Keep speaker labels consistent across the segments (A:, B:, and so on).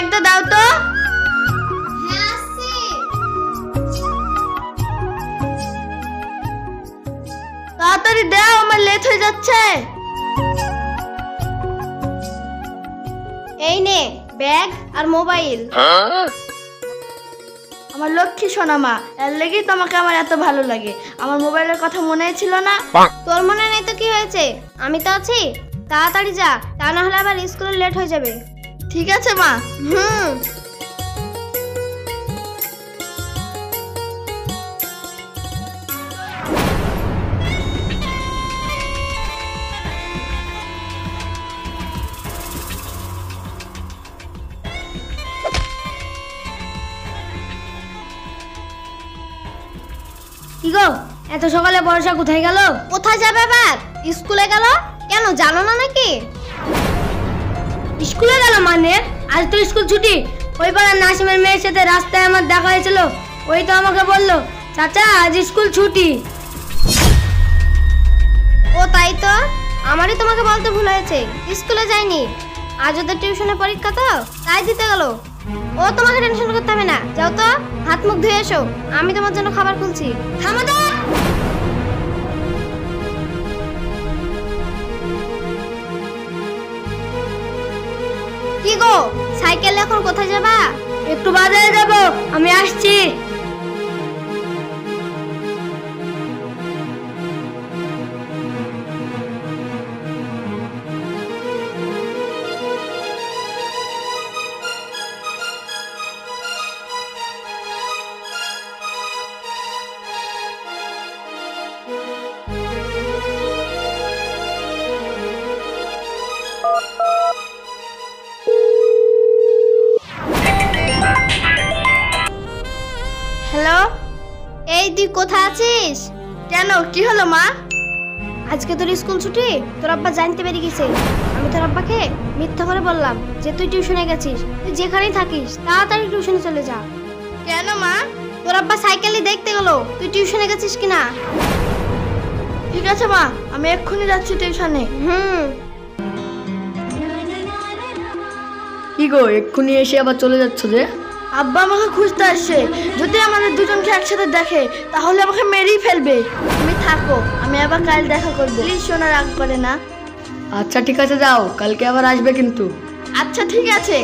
A: ব্যাগটা দাও তো।
B: হ্যাঁ আসছি।
A: তাড়াতাড়ি দাও, আমার লেট হয়ে যাচ্ছে।
B: এই নে ব্যাগ আর মোবাইল।
A: আমার লক্ষ্মী সোনা মা, এর লেগেই তোমাকে আমার এত ভালো লাগে। আমার মোবাইলের কথা মনে ছিল না?
B: তোর মনে নেই তো কি হয়েছে, আমি তো আছি। তাড়াতাড়ি যা, তা না হলে আবার স্কুলে লেট হয়ে যাবে।
A: ঠিক আছে মা।
B: কি গো, এত সকালে বর্ষা কোথায় গেল? কোথায় যাবে আবার? স্কুলে গেল। কেন, জানো না নাকি? স্কুলে গেল মানে? আজ তো স্কুল ছুটি। ওই পাড়ার নাসিমের মেয়ের সাথে রাস্তায় আমার দেখা হয়েছিল। ওই তো আমাকে বললো, চাচা আজ স্কুল ছুটি। ও তাই তো, আমারই তোমাকে বলতে ভুল হয়েছে। স্কুলে যায়নি, আজ ওদের টিউশনে পরীক্ষা তো, তাই দিতে গেল। ও তোমাকে টেনশন করতে হবে না, যাও তো হাত মুখ ধুয়ে এসো, আমি তোমার জন্য খাবার খুলছি। থামো তো। কি গো, সাইকেল এখন কোথায় যাবা? একটু বাজারে যাব, আমি আসছি।
A: হ্যালো,
B: এই তুই কোথায় আছিস?
A: কেন, কি হলো মা?
B: আজকে তোর স্কুল ছুটি, তোর আব্বা জানতে পেরে গেছে। আমি তোর আব্বাকে মিথ্যা করে বললাম যে তুই টিউশনে গেছিস। তুই যেখানেই থাকিস তাড়াতাড়ি টিউশনে চলে যা।
A: কেন মা?
B: তোর আব্বা সাইকেলে দেখতে গেল তুই টিউশনে গেছিস কিনা।
A: ঠিক আছে মা, আমি এক্ষুনি যাচ্ছি টিউশনে।
C: কি গো, এক্ষুনি এসে আবার চলে যাচ্ছ যে?
A: আব্বা আমাকে খুঁজতে আসছে। যদি আমাদের দুজনকে একসাথে দেখে তাহলে আমাকে মেরেই ফেলবে। তুমি থাকো, আমি আবার কাল দেখা করবো। প্লিজ সোনা, রাগ করে না।
C: আচ্ছা ঠিক আছে, যাও, কালকে আবার আসবে কিন্তু।
A: আচ্ছা ঠিক আছে।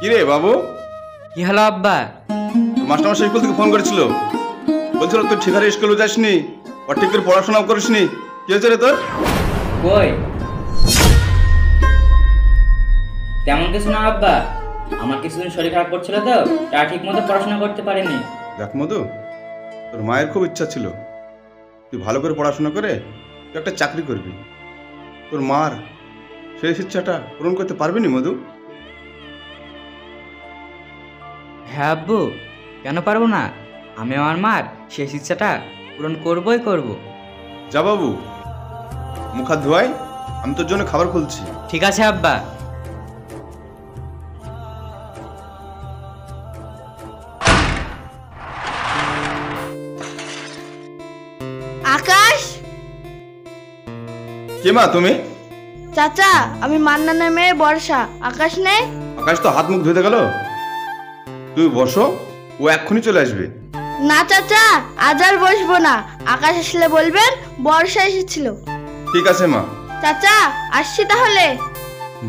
D: কিরে বাবু?
E: কি হলো আব্বা?
D: মাস্টারমশাই স্কুল থেকে ফোন করেছিল, বলছিল তুই ঠিক হারে স্কুলে যাসনি, আর ঠিক করে পড়াশোনাও করিসনি। কি হয়েছে রে তোর?
E: কই তেমন কিছু না আব্বা, আমার কিছুদিন শরীর খারাপ করছিল তো, তাই ঠিক মতো পড়াশোনা করতে পারিনি।
D: দেখ মধু, তোর মায়ের খুব ইচ্ছা ছিল তুই ভালো করে পড়াশোনা করে তুই একটা চাকরি করবি। তোর মার সেই ইচ্ছাটা পূরণ করতে পারবি নি মধু?
E: হ্যাঁ আব্বু, কেন পারবো না? আমি আমার মার শেষ ইচ্ছাটা পূরণ করবই করব।
D: যা বাবু, মুখ হাত ধোয়াই, আমি তোর জন্য খাবার খুলছি।
E: ঠিক আছে আব্বা।
A: আকাশ!
D: কে মা তুমি?
A: চাচা, আমি মান্নানের মেয়ে বর্ষা। আকাশ নেই?
D: আকাশ তো হাত মুখ ধুতে গেল। তুই বসো, ও এক্ষুনি চলে আসবে।
A: না চাচা, আজ আর বসবো না। আকাশ আসলে বলবেন বর্ষা এসেছিল।
D: ঠিক আছে মা।
A: চাচা, আসছি তাহলে।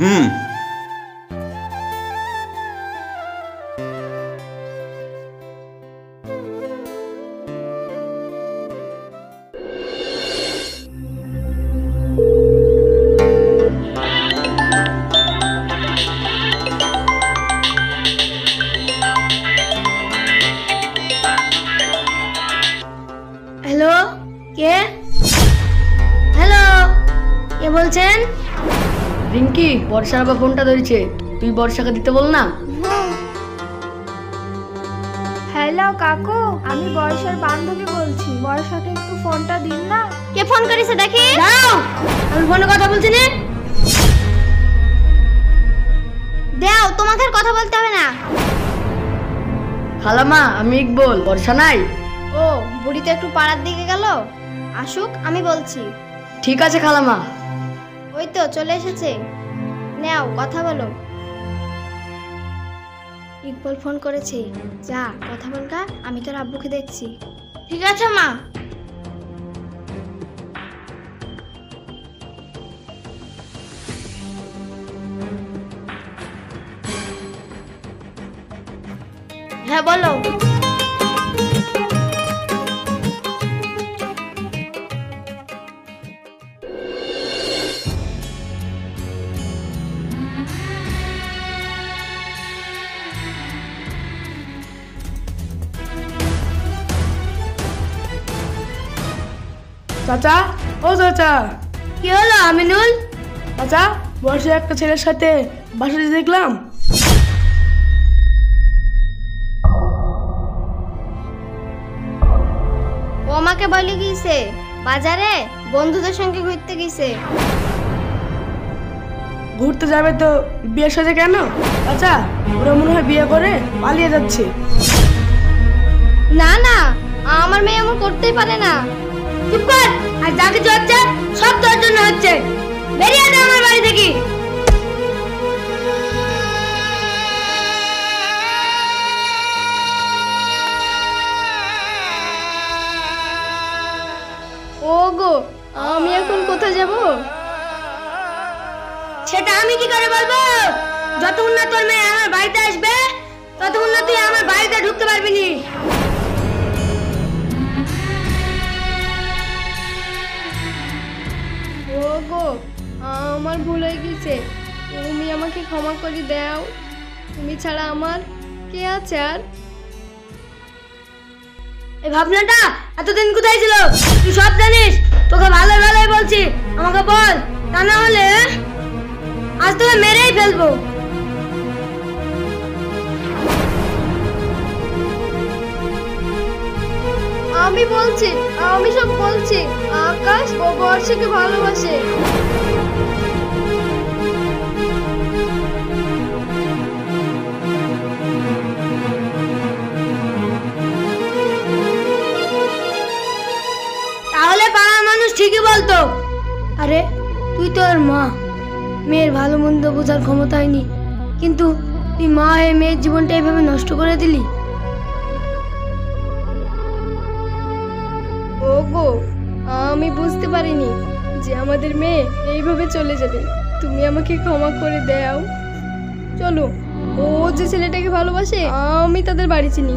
D: হুম।
B: হ্যালো, কে? হ্যালো, কে বলছেন?
C: রিঙ্কি, বর্ষার আবার ফোনটা ধরেছে, তুই বর্ষাকে দিতে বল না।
A: হ্যালো কাকু, আমি বর্ষার বান্ধবী বলছি। বর্ষাকে একটু ফোনটা দিন না।
B: কে ফোন করেছে দেখি?
A: দাও, আমি ফোনে কথা বলছি না।
B: দাও, তোমাকে আর কথা বলতে হবে না।
C: খালামা আমি ইকবল, বর্ষা নাই?
B: ও, বুড়ি তো একটু পাড়ার দিকে গেল, আসুক আমি বলছি।
C: ঠিক আছে খালামা।
B: ওই তো চলে এসেছে, নাও কথা বলো। ইকবল ফোন করেছে, যা কথা বলগা, আমি তোর আব্বুকে দেখছি।
A: ঠিক আছে মা। হ্যাঁ বলো।
F: চাচা, ও চাচা।
A: কি হলো আমিনুল?
F: চাচা, বর্ষা একটা ছেলের সাথে বাসাতে দেখলাম।
B: ও আমাকে বলে গিয়েছে বাজারে বন্ধুদের সঙ্গে ঘুরতে গেছে।
F: ঘুরতে যাবে তো বিয়ের সাথে কেন? চাচা, ওরা মনে হয় বিয়ে করে পালিয়ে যাচ্ছে।
B: না না, আমার মেয়ে এমন করতেই পারে না।
A: চুপ কর, আর যা কিছু হচ্ছে সব তোর জন্য হচ্ছে। বেরিয়ে যা আমার বাড়ি থেকে।
B: ও গো, আমি এখন কোথায় যাব?
A: সেটা আমি কি করে বলবো? যতক্ষণ না তোর মেয়ে আমার বাড়িতে আসবে ততক্ষণ না তুই আমার বাড়িতে ঢুকতে পারবি নি।
B: ও গো, আমার ভুল হয়ে গেছে, তুমি আমাকে ক্ষমা করে দাও। তুমি ছাড়া আমার কে আছে আর?
A: এই ভাবনাটা এতদিন কোথায় ছিল? তুই সব জানিস, তোকে ভালো ভালোই বলছি, আমাকে বল, তা না হলে আজ তোকে মেরেই ফেলবো।
B: আমি বলছি, আমি সব বলছি। আকাশ ও বর্ষাকে ভালোবাসে।
A: তাহলে পাড়ার মানুষ ঠিকই বলতো। আরে তুই তো ওর মা, মেয়ের ভালো মন্দ বোঝার ক্ষমতা হয়নি, কিন্তু তুই মা হয়ে মেয়ের জীবনটা এইভাবে নষ্ট করে দিলি।
B: ও গো, আমি বুঝতে পারিনি যে আমাদের মেয়ে এইভাবে চলে যাবে। তুমি আমাকে ক্ষমা করে দাও। চলো, ও যে ছেলেটাকে ভালোবাসে আমি তাদের বাড়ি চিনি।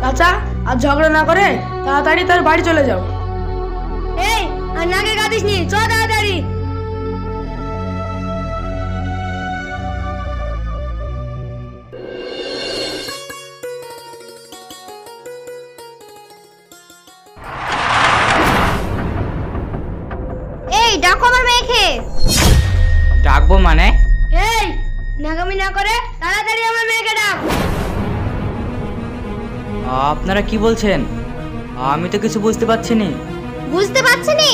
F: চাচা, আর ঝগড়া না করে তাড়াতাড়ি তার বাড়ি চলে যাও।
A: এই, আর নাকে কাঁদিস নি, চ তাড়াতাড়ি।
B: এই ডাকো আমার মেয়েকে।
E: ডাকবো মানে?
A: এই, নাগামি না করে তাড়াতাড়ি আমার মেয়েকে ডাক।
E: আপনারা কি বলছেন? আমি তো কিছু বুঝতে পারছি না।
B: বুঝতে পারছি নি?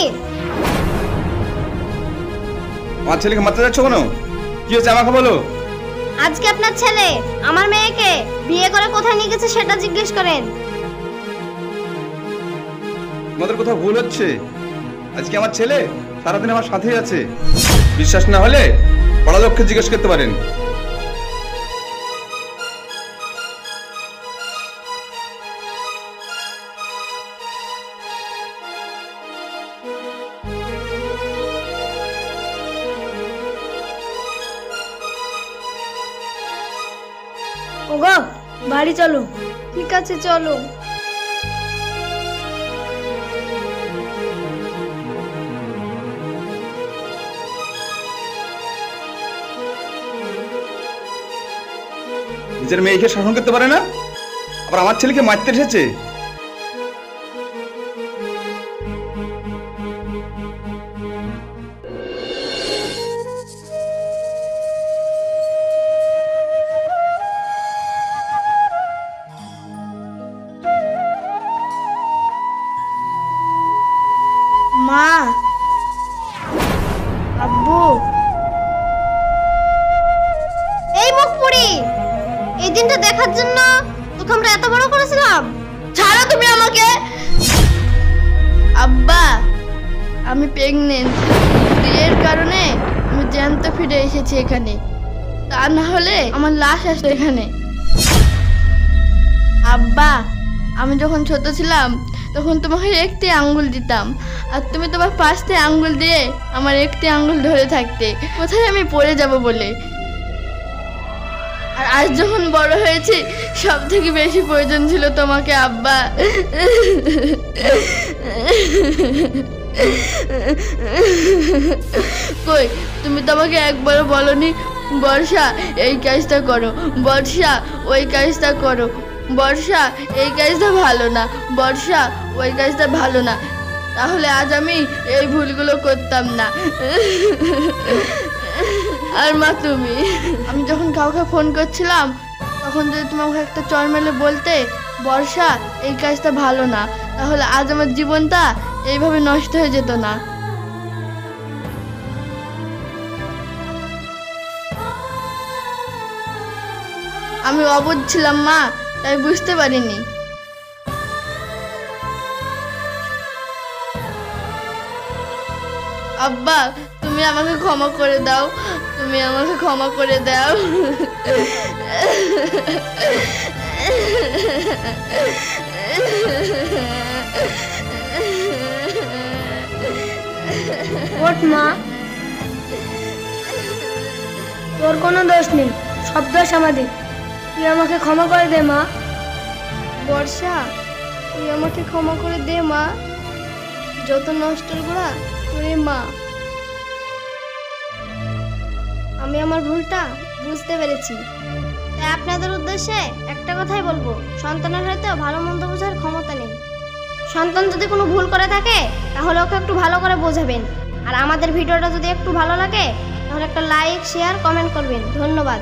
D: আমার ছেলেকে মারতে যাচ্ছ কেন? কি হয়েছে আমাকে বলো।
B: আজকে আপনার ছেলে আমার মেয়েকে বিয়ে করে কোথায় নিয়ে গেছে সেটা জিজ্ঞেস করেন।
D: তোমাদের কোথাও ভুল হচ্ছে। আজকে আমার ছেলে সারাদিন আমার সাথেই আছে। বিশ্বাস না হলে বড় লোককে জিজ্ঞেস করতে পারেন।
A: ওগো, বাড়ি চলো।
B: ঠিক আছে চলো।
D: নিজের মেয়েকে শাসন করতে পারে না, আবার আমার ছেলেকে মারতে এসেছে।
F: মা, আব্বু।
B: এই মুখ পুরি, এই দিনটা দেখার জন্য তোকে আমরা এত বড় করেছিলাম।
F: ছাড়ো তুমি আমাকে। আব্বা, আমি প্রেগনেন্ট। এর কারণে আমি জ্যান্ত ফিরে এসেছি এখানে, তা না হলে আমার লাশ আসতো এখানে। আব্বা, আমি যখন ছোট ছিলাম তখন তোমাকে একটি আঙ্গুল দিতাম, আর তুমি তোমার 5টি আঙ্গুল দিয়ে আমার একটি আঙ্গুল ধরে থাকতে, কোথায় আমি পড়ে যাব বলে। আর আজ যখন বড় হয়েছি, সব থেকে বেশি প্রয়োজন ছিল তোমাকে আব্বা। কই, তুমি তো আমাকে একবারও বলনি বর্ষা এই কাজটা করো, বর্ষা ওই কাজটা করো, বর্ষা এই কাজটা ভালো না, বর্ষা ওই কাজটা ভালো না। তাহলে আজ আমি এই ভুলগুলো করতাম না। আর মা, তুমি, আমি যখন কাউকে ফোন করছিলাম তখন যদি তোমাকে একটা চর মেলে বলতে বর্ষা এই কাজটা ভালো না, তাহলে আজ আমার জীবনটা এইভাবে নষ্ট হয়ে যেত না। আমি অবুঝ ছিলাম মা, তাই বুঝতে পারিনি। আব্বা, তুমি আমাকে ক্ষমা করে দাও, তুমি আমাকে ক্ষমা করে দাও।
A: ওঠ মা, তোর কোনো দোষ নেই, সব দোষ আমাদের। তুই আমাকে ক্ষমা করে দে মা।
B: বর্ষা, তুই আমাকে ক্ষমা করে দে মা। যত নষ্টের গোড়া তোরে মা। আমি আমার ভুলটা বুঝতে পেরেছি, তাই আপনাদের উদ্দেশ্যে একটা কথাই বলবো, সন্তানের হয়তো ভালো মন্দ বোঝার ক্ষমতা নেই। সন্তান যদি কোনো ভুল করে থাকে তাহলে ওকে একটু ভালো করে বোঝাবেন। আর আমাদের ভিডিওটা যদি একটু ভালো লাগে তাহলে একটা লাইক, শেয়ার, কমেন্ট করবেন। ধন্যবাদ।